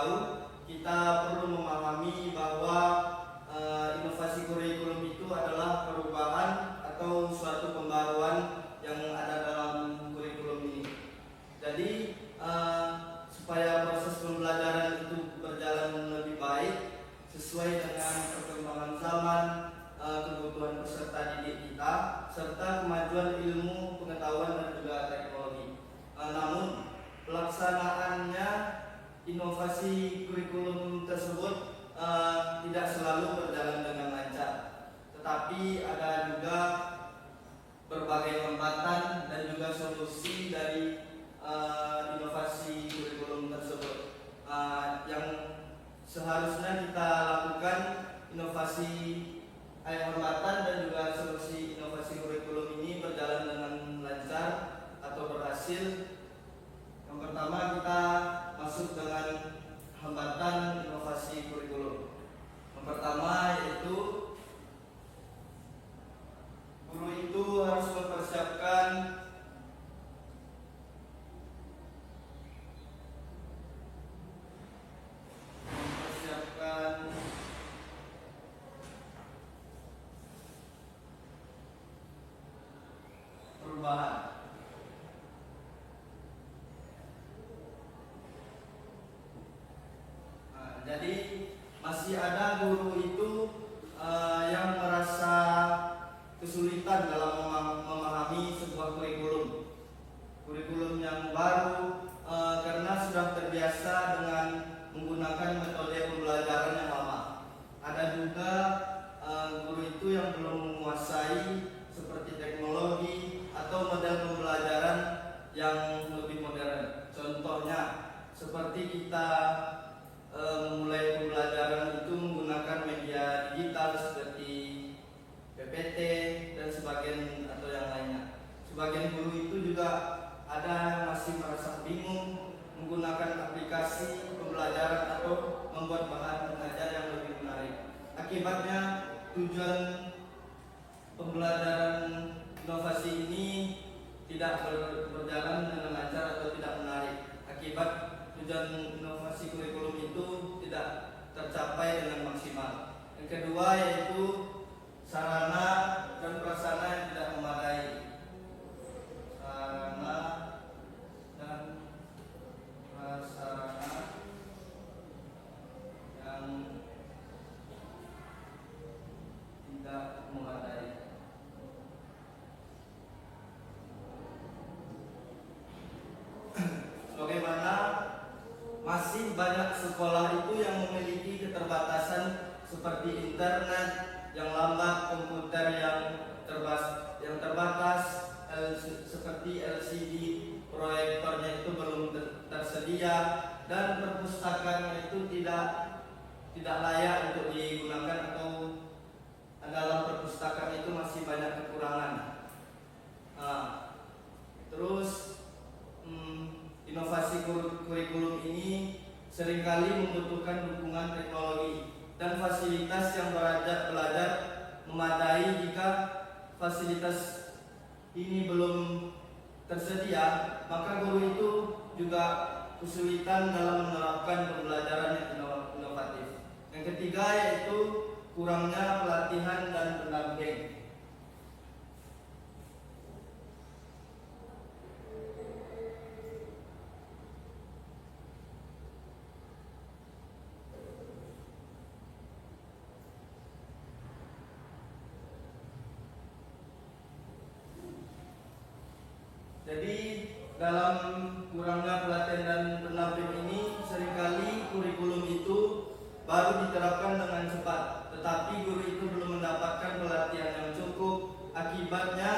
jauh, kita perlu memahami bahwa inovasi kurikulum itu adalah perubahan atau suatu pembaruan yang ada dalam kurikulum ini. Jadi supaya proses pembelajaran itu berjalan lebih baik sesuai dengan perkembangan zaman, kebutuhan peserta didik kita, serta kemajuan ilmu, pengetahuan dan juga teknologi. Namun pelaksanaannya inovasi kurikulum tersebut tidak selalu berjalan dengan lancar, tetapi ada juga berbagai hambatan dan juga solusi dari inovasi kurikulum tersebut yang seharusnya kita lakukan. Inovasi hambatan dan juga solusi inovasi kurikulum ini berjalan dengan lancar atau berhasil. Yang pertama, kita masuk dengan hambatan inovasi kurikulum. Yang pertama yaitu guru itu harus mempersiapkan perubahan. Jadi masih ada guru itu yang merasa kesulitan dalam memahami sebuah kurikulum yang baru karena sudah terbiasa dengan menggunakan metode pembelajaran yang lama. Ada juga guru itu yang belum menguasai seperti teknologi atau model pembelajaran yang lebih modern. Contohnya seperti kita memulai pembelajaran itu menggunakan media digital seperti PPT dan sebagian atau yang lainnya. Sebagian guru itu juga ada yang masih merasa bingung menggunakan aplikasi pembelajaran atau membuat bahan pengajar yang lebih menarik. Akibatnya tujuan pembelajaran inovasi ini tidak berjalan dengan lancar atau tidak menarik. Akibat tujuan inovasi kurikulum itu tidak tercapai dengan maksimal. Yang kedua yaitu sarana dan prasarana yang tidak memadai. Sarana dan prasarana yang tidak memadai. Bagaimana masih banyak sekolah itu yang memiliki keterbatasan seperti internet yang lambat, komputer yang terbatas, seperti LCD, proyektornya itu belum tersedia, dan perpustakaannya itu tidak layak untuk digunakan atau dalam perpustakaan itu masih banyak kekurangan. Terus inovasi kurikulum ini seringkali membutuhkan dukungan teknologi dan fasilitas yang belajar memadai. Jika fasilitas ini belum tersedia, maka guru itu juga kesulitan dalam menerapkan pembelajaran yang inovatif. Yang ketiga yaitu kurangnya pelatihan dan pendamping. Jadi dalam kurangnya pelatihan dan pendamping ini seringkali kurikulum itu baru diterapkan dengan cepat, tetapi guru itu belum mendapatkan pelatihan yang cukup. Akibatnya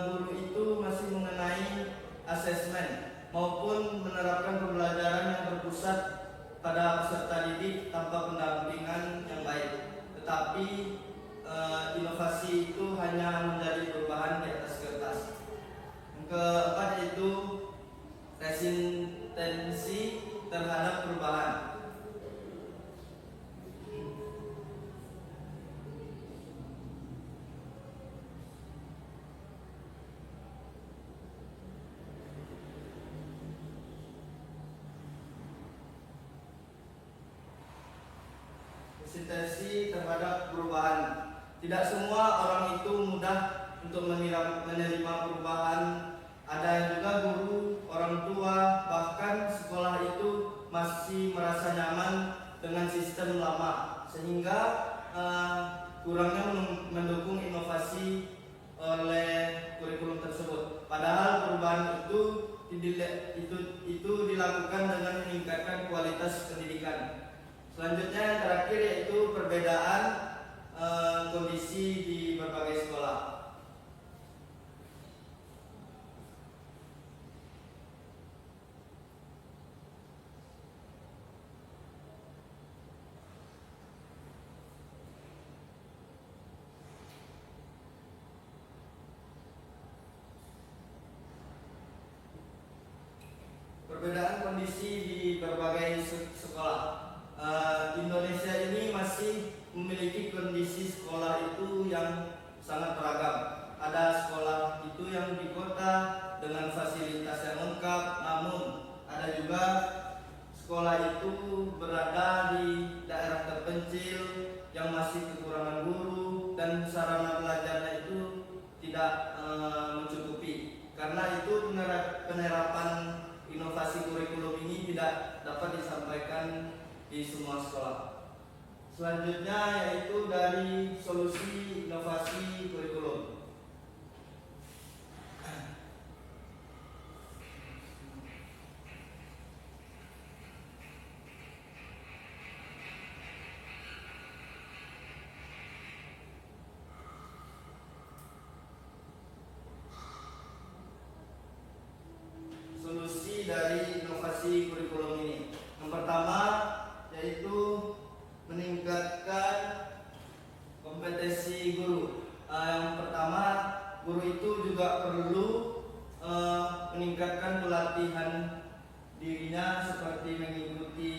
guru itu masih mengenai asesmen maupun menerapkan pembelajaran yang berpusat pada peserta didik tanpa pendampingan yang baik. Tetapi inovasi itu hanya menjadi perubahan di atas kertas. Keempat yaitu resistensi terhadap perubahan. resistensi terhadap perubahan. Tidak semua orang itu mudah untuk menerima perubahan. Ada juga guru, orang tua, bahkan sekolah itu masih merasa nyaman dengan sistem lama, sehingga kurangnya mendukung inovasi oleh kurikulum tersebut. Padahal perubahan itu dilakukan dengan meningkatkan kualitas pendidikan. Selanjutnya yang terakhir yaitu perbedaan kondisi di berbagai sekolah. Perbedaan kondisi di berbagai sekolah. Indonesia ini masih memiliki kondisi sekolah itu yang sangat beragam. Ada sekolah itu yang di kota dengan fasilitas yang lengkap, namun ada juga sekolah itu berada di daerah terpencil yang masih kekurangan guru dan sarana belajarnya itu tidak mencukupi. Karena itu penerapan inovasi kurikulum ini tidak dapat disampaikan di semua sekolah. Selanjutnya yaitu dari solusi inovasi kurikulum. Solusi dari inovasi kurikulum ini. Yang pertama yaitu meningkatkan kompetensi guru. Yang pertama, guru itu juga perlu meningkatkan pelatihan dirinya seperti mengikuti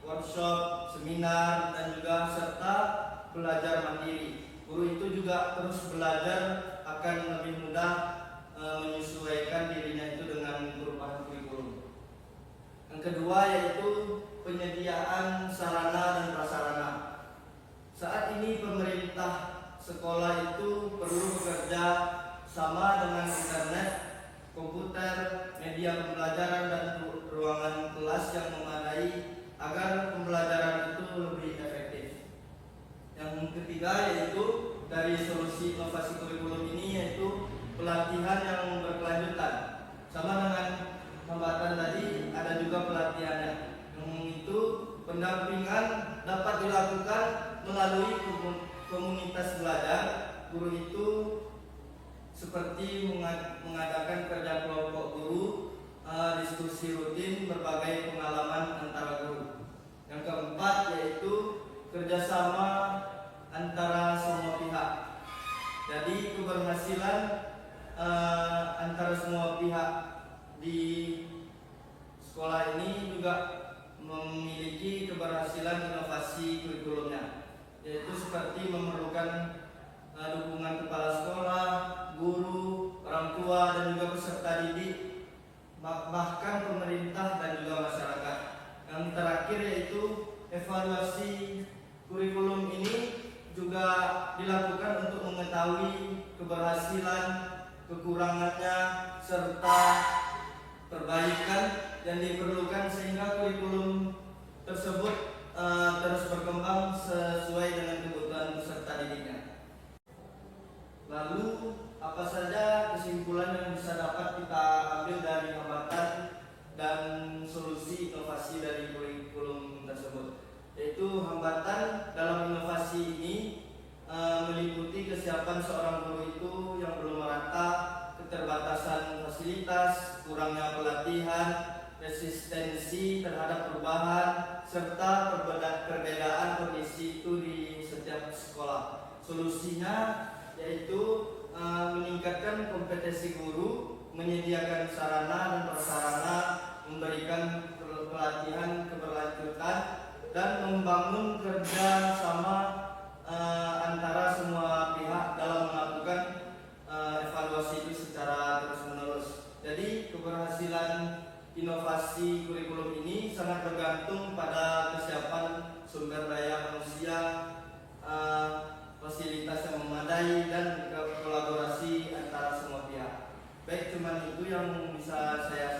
workshop, seminar, dan juga serta belajar mandiri. Guru itu juga terus belajar akan lebih mudah menyesuaikan dirinya itu dengan perubahan kurikulum. Yang kedua yaitu penyediaan sarana dan prasarana. Saat ini pemerintah sekolah itu perlu bekerja sama dengan internet, komputer, media pembelajaran dan ruangan kelas yang memadai agar pembelajaran itu lebih efektif. Yang ketiga yaitu dari solusi inovasi kurikulum ini yaitu pelatihan yang berkelanjutan. Sama dengan hambatan tadi, ada juga pelatihannya. Yang itu pendampingan dapat dilakukan melalui komunitas belajar. Guru itu seperti mengadakan kerja kelompok guru, diskusi rutin, berbagai pengalaman antara guru. Yang keempat yaitu kerjasama antara semua pihak. Jadi keberhasilan antara semua pihak di sekolah ini juga memiliki keberhasilan inovasi kurikulumnya, yaitu seperti memerlukan dukungan kepala sekolah, guru, orang tua, dan juga peserta didik, bahkan pemerintah dan juga masyarakat. Yang terakhir yaitu evaluasi kurikulum ini juga dilakukan untuk mengetahui keberhasilan, kekurangannya, serta perbaikan yang diperlukan sehingga kurikulum tersebut terus berkembang sesuai dengan kebutuhan peserta didiknya. Lalu apa saja kesimpulan yang bisa dapat kita ambil dari hambatan dan solusi inovasi dari kurikulum tersebut? Yaitu hambatan dalam inovasi ini meliputi kesiapan seorang guru itu yang belum merata, keterbatasan fasilitas, kurangnya pelatihan, resistensi terhadap perubahan, serta perbedaan kondisi itu di setiap sekolah. Solusinya yaitu meningkatkan kompetensi guru, menyediakan sarana dan prasarana, memberikan pelatihan keberlanjutan, dan membangun kerja sama antara semua pihak dalam melakukan evaluasi itu secara terus-menerus. Jadi keberhasilan inovasi kurikulum ini sangat bergantung pada kesiapan sumber daya manusia, yang bisa saya